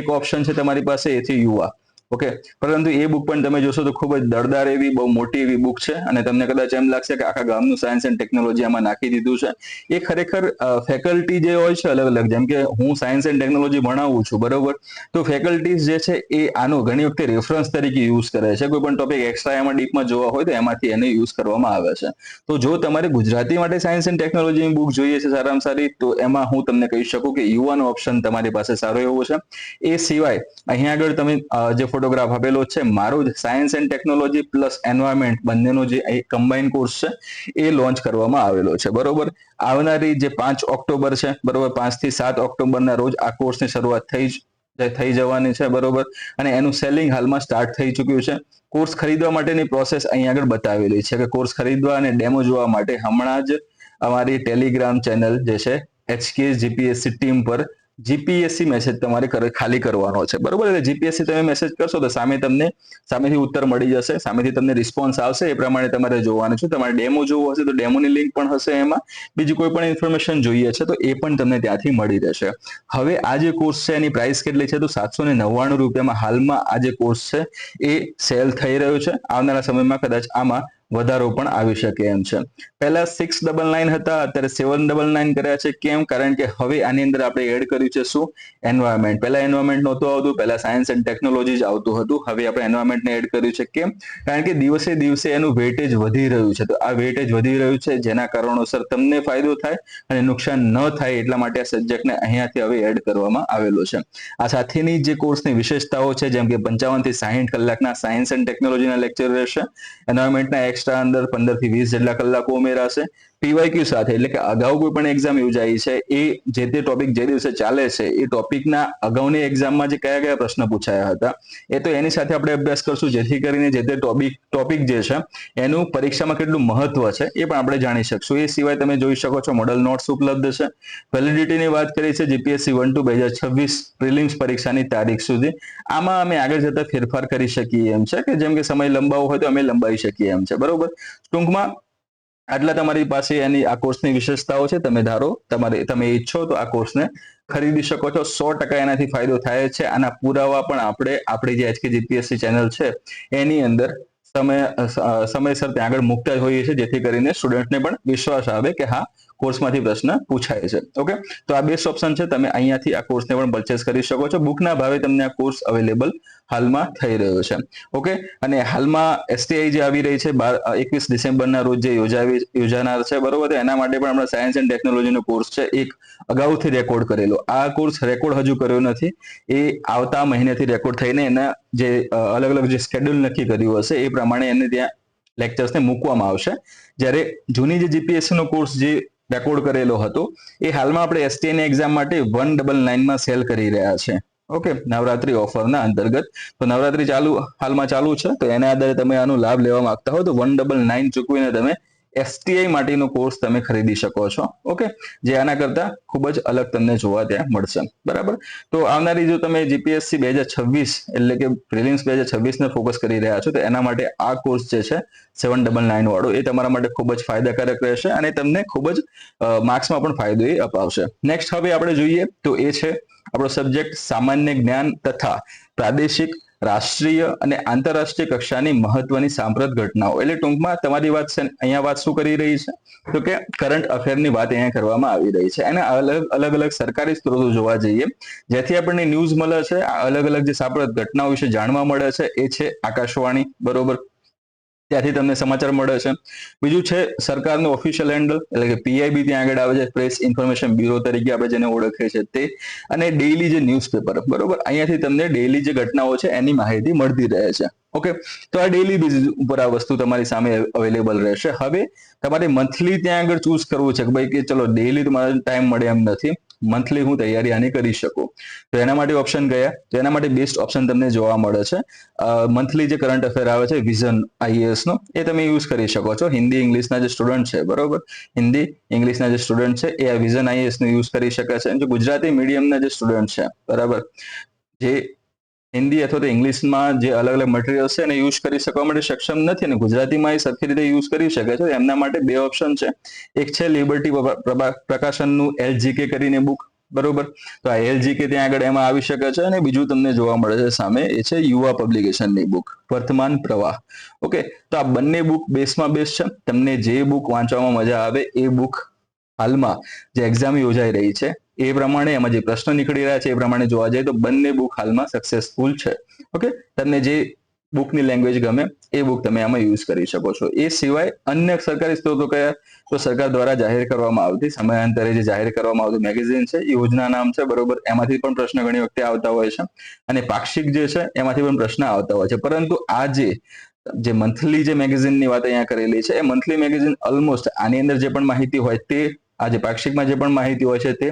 એક ઓપ્શન છે તમારી પાસે, એથી યુવા. ઓકે, પરંતુ એ બુક પણ તમે જોશો તો ખૂબ જ દળદાર એવી, બહુ મોટી એવી બુક છે, અને તમને કદાચ એમ લાગશે કે આખા ગામનું સાયન્સ એન્ડ ટેકનોલોજી આમાં નાખી દીધું છે. એ ખરેખર ફેકલ્ટી જે હોય છે અલગ અલગ, જેમ કે હું સાયન્સ એન્ડ ટેકનોલોજી ભણાવું છું, બરોબર, તો ફેકલ્ટીઝ જે છે એ આનો ઘણી વખતે રેફરન્સ તરીકે યુઝ કરે છે. કોઈ પણ ટોપિક એક્સ્ટ્રા એમાં ડીપમાં જોવા હોય તો એમાંથી એને યુઝ કરવામાં આવે છે. તો જો તમારે ગુજરાતી માટે સાયન્સ એન્ડ ટેકનોલોજીની બુક જોઈએ છે સારામાં સારી, તો એમાં હું તમને કહી શકું કે યુવાનો ઓપ્શન તમારી પાસે સારો એવો છે. એ સિવાય અહીંયા આગળ તમે જે ફોટોગ્રાફ આપેલો છે મારો જ science and technology plus environment બંનેનો જે કમ્બાઇન કોર્સ છે એ લોન્ચ કરવામાં આવેલો છે, બરોબર. આવનારી જે 5 ઓક્ટોબર છે, બરોબર, 5 થી 7 ઓક્ટોબરના રોજ આ કોર્સની શરૂઆત થઈ જવાની છે, બરોબર. અને એનું સેલિંગ હાલમાં સ્ટાર્ટ થઈ ચૂક્યું છે. કોર્સ ખરીદવા માટેની પ્રોસેસ અહીં આગળ બતાવેલી છે કે કોર્સ ખરીદવા અને ડેમો જોવા માટે હમણાં જ અમારી ટેલિગ્રામ ચેનલ જે છે HK જીપીએસસી ટીમ પર જીપીએસસી મેસેજ તમારે ખાલી કરવાનો છે, બરોબર. એટલે જીપીએસસી તમે મેસેજ કરશો તો સામેથી ઉત્તર મળી જશે, સામેથી તમને રિસ્પોન્સ આવશે, એ પ્રમાણે તમારે જોવાનું છે. તમારે ડેમો જોવો હશે તો ડેમોની લિંક પણ હશે એમાં, બીજી કોઈ પણ ઇન્ફોર્મેશન જોઈએ છે તો એ પણ તમને ત્યાંથી મળી રહેશે. હવે આ જે કોર્સ છે એની પ્રાઇસ કેટલી છે તો 799 રૂપિયામાં હાલમાં આ જે કોર્સ છે એ સેલ થઈ રહ્યો છે. આવનારા સમયમાં કદાચ આમાં વધારો પણ આવી શકે એમ છે. પહેલા 699 હતા, અત્યારે 799 કર્યા છે. કેમ? કારણ કે હવે આની અંદર આપણે એડ કર્યું છે શું? એન્વાયરમેન્ટ. પહેલા એન્વાયરમેન્ટ નહોતું આવતું, પહેલા સાયન્સ એન્ડ ટેકનોલોજી જ આવતું હતું. હવે આપણે એન્વાયરમેન્ટને એડ કર્યું છે. કેમ? કારણ કે દિવસે દિવસે એનું વેટેજ વધી રહ્યું છે. તો આ વેટેજ વધી રહ્યું છે જેના કારણોસર તમને ફાયદો થાય અને નુકસાન ન થાય એટલા માટે આ સબ્જેક્ટને અહીંયાથી હવે એડ કરવામાં આવેલો છે. આ સાથેની જે કોર્સની વિશેષતાઓ છે, જેમ કે 55 થી 60 કલાકના સાયન્સ એન્ડ ટેકનોલોજીના લેક્ચર રહેશે. એન્વાયરમેન્ટના એક્સ્ટ્રા અંદર 15 થી 20 જેટલા કલાકો ઉમેરાશે. પીવાયક્યુ સાથે, એટલે કે અગાઉ કોઈ પણ એક્ઝામ યોજાઈ છે એ જે તે ટોપિક જે દિવસે ચાલે છે એ ટોપિકના અગાઉની એક્ઝામમાં જે કયા કયા પ્રશ્ન પૂછાયા હતા એ તો એની સાથે આપણે અભ્યાસ કરશું, જેથી કરીને જે તે ટોપિક જે છે એનું પરીક્ષામાં કેટલું મહત્વ છે એ પણ આપણે જાણી શકશું. એ સિવાય તમે જોઈ શકો છો મોડલ નોટ્સ ઉપલબ્ધ છે. વેલિડિટીની વાત કરી છે જીપીએસસી 1-2 2026 પ્રિલિમ્સ પરીક્ષાની તારીખ સુધી. આમાં અમે આગળ જતા ફેરફાર કરી શકીએ એમ છે કે જેમ કે સમય લંબાવો હોય તો અમે લંબાવી શકીએ એમ છે, બરોબર. ટૂંકમાં આટલા તમારી પાસે એની આ કોર્સની વિશેષતાઓ છે. તમે ધારો તમે ઈચ્છો તો આ કોર્સને ખરીદી શકો છો. 100% એનાથી ફાયદો થાય છે. આના પુરાવા પણ આપણી જે HKGPSC ચેનલ છે એની અંદર સમયસર ત્યાં આગળ મૂકતા જ હોઈએ છીએ, જેથી કરીને સ્ટુડન્ટને પણ વિશ્વાસ આવે કે હા, કોર્સમાંથી પ્રશ્ન પૂછાય છે. ઓકે, તો આ બેસ્ટ ઓપ્શન છે. તમે અહીંયાથી આ કોર્સને પણ પરચેસ કરી શકો છો. બુકના ભાવે તમને આ કોર્સ અવેલેબલ હાલમાં થઈ રહ્યો છે. ઓકે, અને હાલમાં STI જે આવી રહી છે 21 ડિસેમ્બરના રોજ જે યોજાનાર છે, બરોબર, તો એના માટે પણ આપણે સાયન્સ એન્ડ ટેકનોલોજીનો કોર્સ છે એક અગાઉથી રેકોર્ડ કરેલો. આ કોર્સ રેકોર્ડ હજુ કર્યો નથી, એ આવતા મહિનેથી રેકોર્ડ થઈને એના જે અલગ અલગ જે શેડ્યુલ નક્કી કર્યું હશે એ પ્રમાણે એને ત્યાં લેક્ચર્સને મૂકવામાં આવશે. જ્યારે જૂની જે જીપીએસસી નો કોર્સ જે રેકોર્ડ કરેલો હતો એ હાલમાં આપણે STI ની એક્ઝામ માટે 199 માં સેલ કરી રહ્યા છે. ઓકે, નવરાત્રી ઓફરના અંતર્ગત. તો નવરાત્રી હાલમાં ચાલુ છે, તો એના આધારે તમે આનો લાભ લેવા માંગતા હો તો 199 ચૂકવીને તમે STI માટેનો કોર્સ તમે ખરીદી શકો છો. ઓકે, જે આના કરતા ખૂબ જ અલગ તમને જોવા ત્યાં મળશે. બરાબર, તો આવનારી જો તમે જીપીએસસી 2026 એટલે કે પ્રિલિમ્સ 2026 ને ફોકસ કરી રહ્યા છો તો એના માટે આ કોર્સ જે છે 799 વાળો એ તમારા માટે ખૂબ જ ફાયદાકારક રહેશે અને તમને ખૂબ જ માર્ક્સમાં પણ ફાયદો એ અપાવશે. નેક્સ્ટ હવે આપણે જોઈએ તો એ છે આપણો સબ્જેક્ટ સામાન્ય જ્ઞાન તથા પ્રાદેશિક, રાષ્ટ્રીય અને આંતરરાષ્ટ્રીય કક્ષાની મહત્વની સાંપ્રત ઘટનાઓ. એટલે ટૂંકમાં તમારી અહીંયા વાત શું કરી રહી છે તો કે કરંટ અફેરની વાત અહીંયા કરવામાં આવી રહી છે. એના અલગ અલગ સરકારી સ્ત્રોતો જોવા જઈએ જેથી આપણને ન્યૂઝ મળે છે. આ અલગ અલગ જે સાંપ્રત ઘટનાઓ વિશે જાણવા મળે છે એ છે આકાશવાણી, બરોબર, ત્યાંથી તમને સમાચાર મળે છે. બીજું છે સરકારનું ઓફિશિયલ હેન્ડલ એટલે કે PIB ત્યાં આગળ આવે છે, પ્રેસ ઇન્ફોર્મેશન બ્યુરો તરીકે આપણે જેને ઓળખીએ છીએ તે, અને ડેઇલી જે ન્યૂઝપેપર, બરોબર, અહીંયાથી તમને ડેઇલી જે ઘટનાઓ છે એની માહિતી મળતી રહે છે. ઓકે, તો આ ડેઇલી બેઝિસ ઉપર આ વસ્તુ તમારી સામે અવેલેબલ રહેશે. હવે તમારે મંથલી ત્યાં આગળ ચૂઝ કરવું છે કે ભાઈ કે ચલો ડેઇલી તો મારે ટાઈમ મળે એમ નથી, મંથલી હું તૈયારી આની કરી શકું, તો એના માટે ઓપ્શન કયા? તો એના માટે બેસ્ટ ઓપ્શન તમને જોવા મળે છે મંથલી જે કરંટ અફેર આવે છે વિઝન IAS નો, એ તમે યુઝ કરી શકો છો. હિન્દી ઇંગ્લિશના જે સ્ટુડન્ટ છે, બરોબર, હિન્દી ઇંગ્લિશના જે સ્ટુડન્ટ છે એ આ વિઝન IAS નો યુઝ કરી શકે છે. જો ગુજરાતી મીડિયમના જે સ્ટુડન્ટ છે, બરાબર, જે હિન્દી અથવા તો ઇંગ્લિશમાં જે અલગ અલગ મટીરિયલ્સ છે એને યુઝ કરી શકવા માટે સક્ષમ નથી અને ગુજરાતીમાં એ સરખી રીતે યુઝ કરી શકે છે, એમના માટે બે ઓપ્શન છે. એક છે લિબર્ટી પ્રકાશનનું LGK કરીને બુક, બરોબર, તો આ LGK ત્યાં આગળ એમાં આવી શકે છે. અને બીજું તમને જોવા મળે છે સામે એ છે યુવા પબ્લિકેશનની બુક વર્તમાન પ્રવાહ. ઓકે, તો આ બંને બુક બેસ્ટમાં બેસ્ટ છે. તમને જે બુક વાંચવામાં મજા આવે એ બુક હાલમાં જે એક્ઝામ યોજાઈ રહી છે એ પ્રમાણે એમાં જે પ્રશ્ન નીકળી રહ્યા છે એ પ્રમાણે જોવા જાય તો બંને બુક હાલમાં સક્સેસફુલ છે. ઓકે, તમને જે બુકની લેંગ્વેજ ગમે એ બુક તમે આમાં યુઝ કરી શકો છો. એ સિવાય અન્ય સરકારી સ્ત્રોતો કયા? તો સરકાર દ્વારા જાહેર કરવામાં આવતી સમયાંતરે જે જાહેર કરવામાં આવતું મેગેઝિન છે, યોજના નામ છે, બરોબર, એમાંથી પણ પ્રશ્ન ઘણી વખતે આવતા હોય છે. અને પાક્ષિક જે છે એમાંથી પણ પ્રશ્ન આવતા હોય છે. પરંતુ આ જે મંથલી જે મેગેઝિનની વાત અહીંયા કરેલી છે એ મંથલી મેગેઝિન ઓલમોસ્ટ આની અંદર જે પણ માહિતી હોય તે, આ જે પાક્ષિકમાં જે પણ માહિતી હોય છે તે,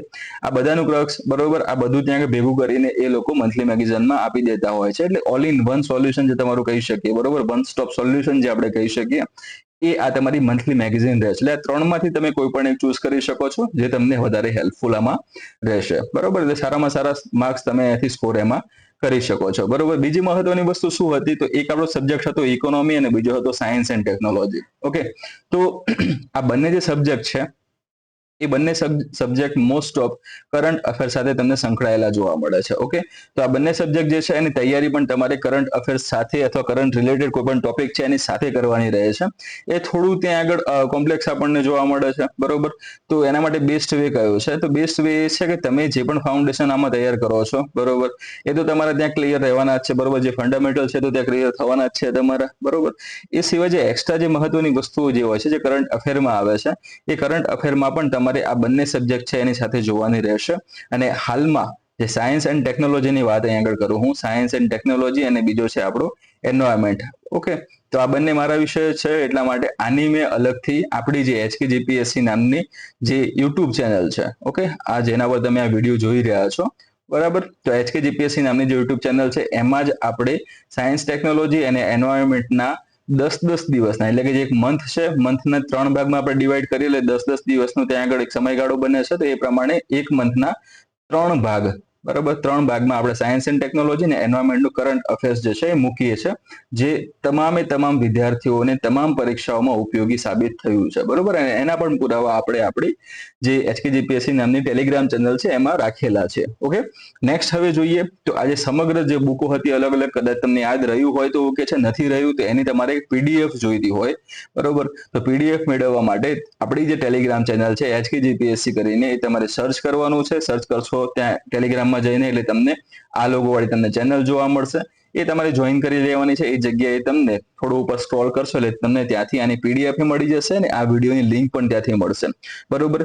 આ બધાનું ક્રક્સ, બરોબર, આ બધું ત્યાં ભેગું કરીને એ લોકો મંથલી મેગેઝિનમાં આપી દેતા હોય છે. એટલે ઓલ ઇન વન સોલ્યુશન જે તમારું કહી શકીએ, બરોબર, વન સ્ટોપ સોલ્યુશન જે આપણે કહી શકીએ એ આ તમારી મંથલી મેગેઝિન રહે છે. એટલે આ ત્રણમાંથી તમે કોઈ પણ એક ચૂઝ કરી શકો છો જે તમને વધારે હેલ્પફુલ આમાં રહેશે, બરોબર. એટલે સારામાં સારા માર્ક્સ તમે અહીંયાથી સ્કોર એમાં કરી શકો છો, બરોબર. બીજી મહત્વની વસ્તુ શું હતી તો એક આપણો સબ્જેક્ટ હતો ઇકોનોમી અને બીજો હતો સાયન્સ એન્ડ ટેકનોલોજી. ઓકે, તો આ બંને જે સબ્જેક્ટ છે એ બંને subject most of current affair સાથે તમને સંકળાયેલા જોવા મળે છે. ઓકે, તો આ બંને સબ્જેક્ટ જે છે એની તૈયારી પણ તમારે કરંટ અફેર્સ સાથે અથવા કરંટ રિલેટેડ કોઈ પણ ટોપિક છે એની સાથે કરવાની રહે છે. એ થોડું ત્યાં આગળ કોમ્પ્લેક્સ આપણને જોવા મળે છે, બરોબર. તો એના માટે બેસ્ટ વે કયો છે? તો બેસ્ટ વે એ છે કે તમે જે પણ ફાઉન્ડેશન આમાં તૈયાર કરો છો, બરોબર, એ તો તમારા ત્યાં ક્લિયર રહેવાના જ છે, બરોબર. જે ફંડામેન્ટલ છે તો ત્યાં ક્લિયર થવાના જ છે તમારા, બરોબર. એ સિવાય જે એક્સ્ટ્રા જે મહત્વની વસ્તુઓ જે હોય છે જે કરંટ અફેરમાં આવે છે એ કરંટ અફેરમાં પણ તમારે આ બંને સબ્જેક્ટ છે એની સાથે જોવાની રહેશે. અને હાલમાં જે સાયન્સ એન્ડ ટેકનોલોજીની વાત અહીં આગળ કરું હું, સાયન્સ એન્ડ ટેકનોલોજી અને બીજો છે આપણો એન્વાયરમેન્ટ. ઓકે, તો આ બંને મારા વિષય છે એટલા માટે આની મેં અલગથી આપણી જે HKGPSC નામની જે યુટ્યુબ ચેનલ છે, ઓકે, આ જેના પર તમે આ વિડીયો જોઈ રહ્યા છો, બરાબર, તો HKGPSC નામની જે યુટ્યુબ ચેનલ છે એમાં જ આપણે સાયન્સ, ટેકનોલોજી અને એન્વાયરમેન્ટના 10-10 દિવસના એટલે કે જે એક મંથ છે, મંથના 3 ભાગમાં આપણે ડિવાઈડ કરી લે, 10-10 દિવસનો ત્યાં આગળ એક સમયગાળો બને છે. તો એ પ્રમાણે એક મંથના 3 ભાગ બરાબર 3 ભાગમાં આપણે સાયન્સ એન્ડ ટેકનોલોજી અને એન્વાયરમેન્ટનું કરંટ અફેર્સ જે છે એ મૂકીએ છીએ, જે તમામ વિદ્યાર્થીઓને તમામ પરીક્ષાઓમાં ઉપયોગી સાબિત થયું છે. બરોબર, અને એના પણ પુરાવા આપણે આપણી જે HKGPSC નામની ટેલિગ્રામ ચેનલ છે એમાં રાખેલા છે. ઓકે, નેક્સ્ટ હવે જોઈએ તો આજે સમગ્ર જે બુકો હતી અલગ અલગ, કદાચ તમને યાદ રહ્યું હોય તો કે છે, નથી રહ્યું તો એની તમારે PDF જોઈતી હોય, બરોબર, તો PDF મેળવવા માટે આપણી જે ટેલિગ્રામ ચેનલ છે HKGPSC કરીને એ તમારે સર્ચ કરવાનું છે. સર્ચ કરશો ત્યાં ટેલિગ્રામમાં જઈને એટલે તમને આ લોગો વાળી તમને ચેનલ જોવા મળશે, એ તમારે જોઈન કરી લેવાની છે. એ જગ્યાએ તમને થોડું ઉપર સ્ક્રોલ કરશો એટલે તમને ત્યાંથી આની PDF મળી જશે અને આ વિડીયોની લિંક પણ ત્યાંથી મળશે. બરોબર,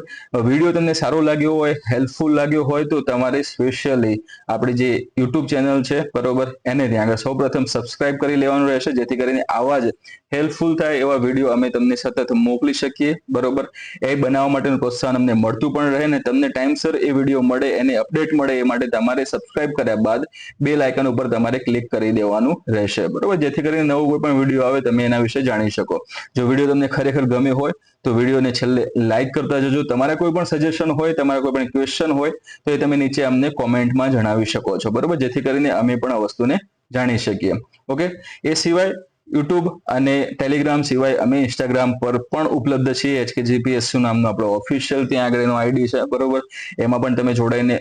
વિડીયો તમને સારો લાગ્યો હોય, હેલ્પફુલ લાગ્યો હોય તો તમારે સ્પેશિયલી આપણી જે YouTube ચેનલ છે, બરોબર, એને ત્યાં આગળ સૌપ્રથમ સબસ્ક્રાઇબ કરી લેવાનું રહેશે, જેથી કરીને આવા જ હેલ્પફુલ થાય એવા વિડીયો અમે તમને સતત મોકલી શકીએ. બરોબર, એ બનાવવા માટેનું પ્રોત્સાહન અમને મળતું પણ રહે ને તમને ટાઈમસર એ વિડીયો મળે, એને અપડેટ મળે, એ માટે તમારે સબસ્ક્રાઇબ કર્યા બાદ બેલ આઇકન ઉપર તમારે ક્લિક કરી દેવાનું રહેશે. બરોબર, જેથી કરીને નવો કોઈ પણ વિડીયો આવે તમે એના વિશે જાણી શકો. જો વિડીયો તમને ખરેખર ગમ્યો હોય તો વિડીયોને છેલ્લે લાઇક કરતા જજો. તમારા કોઈ પણ સજેશન હોય, તમારા કોઈ પણ ક્વેશ્ચન હોય તો એ તમે નીચે અમને કોમેન્ટમાં જણાવી શકો છો. બરોબર, જેથી કરીને અમે પણ આ વસ્તુને જાણી શકીએ. ઓકે, એ સિવાય યુટ્યુબ અને ટેલિગ્રામ સિવાય અમે ઇન્સ્ટાગ્રામ પર પણ ઉપલબ્ધ છીએ. HKGPSC નામનો આપણો ઓફિશિયલ ત્યાં આગળ એનો આઈડી છે. બરોબર, એમાં પણ તમે જોડાઈને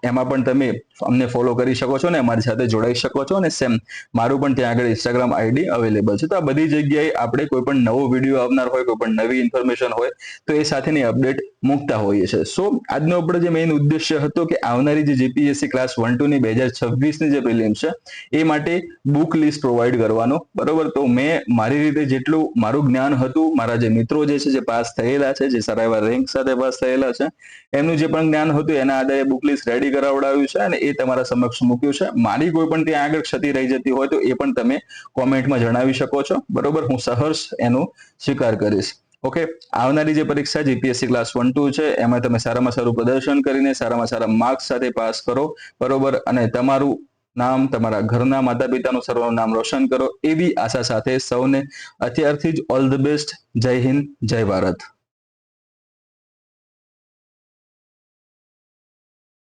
એમાં પણ તમે અમને ફોલો કરી શકો છો ને અમારી સાથે જોડાઈ શકો છો. અને સેમ મારું પણ ત્યાં આગળ ઇન્સ્ટાગ્રામ આઈડી અવેલેબલ છે. તો આ બધી જગ્યાએ આપણે કોઈ પણ નવો વિડીયો આવનાર હોય, કોઈ પણ નવી ઇન્ફોર્મેશન હોય તો એ સાથેની અપડેટ મૂકતા હોઈએ છીએ. સો આજનો આપણો જે મેઇન ઉદ્દેશ્ય હતો કે આવનારી જે GPSC ક્લાસ 1-2 ની 2026ની જે પ્રિલિમ્સ છે એ માટે બુક લિસ્ટ પ્રોવાઈડ કરવાનો. બરોબર, તો મેં મારી રીતે જેટલું મારું જ્ઞાન હતું, મારા જે મિત્રો જે છે જે પાસ થયેલા છે, જે સારા એવા રેન્ક સાથે પાસ થયેલા છે, એમનું જે પણ જ્ઞાન હતું એના આધારે બુક લિસ્ટ રેડી કરાવડાવ્યું છે અને એ તમારા સમક્ષ મૂક્યું છે. મારી કોઈ પણ ત્યાં આગળ ક્ષતિ રહી જતી હોય તો એ પણ તમે કોમેન્ટમાં જણાવી શકો છો. બરોબર, હું સહર્ષ એનો સ્વીકાર કરીશ. ઓકે, આવનારી જે પરીક્ષા GPSC ક્લાસ 1-2 છે એમાં તમે સારામાં સારું પ્રદર્શન કરીને સારામાં સારા માર્ક્સ સાથે પાસ કરો. બરોબર, અને તમારું નામ, તમારા ઘરના માતા પિતાનું સર્વનું નામ રોશન કરો, એવી આશા સાથે સૌને અત્યારથી જ ઓલ ધ બેસ્ટ. જય હિન્દ, જય ભારત.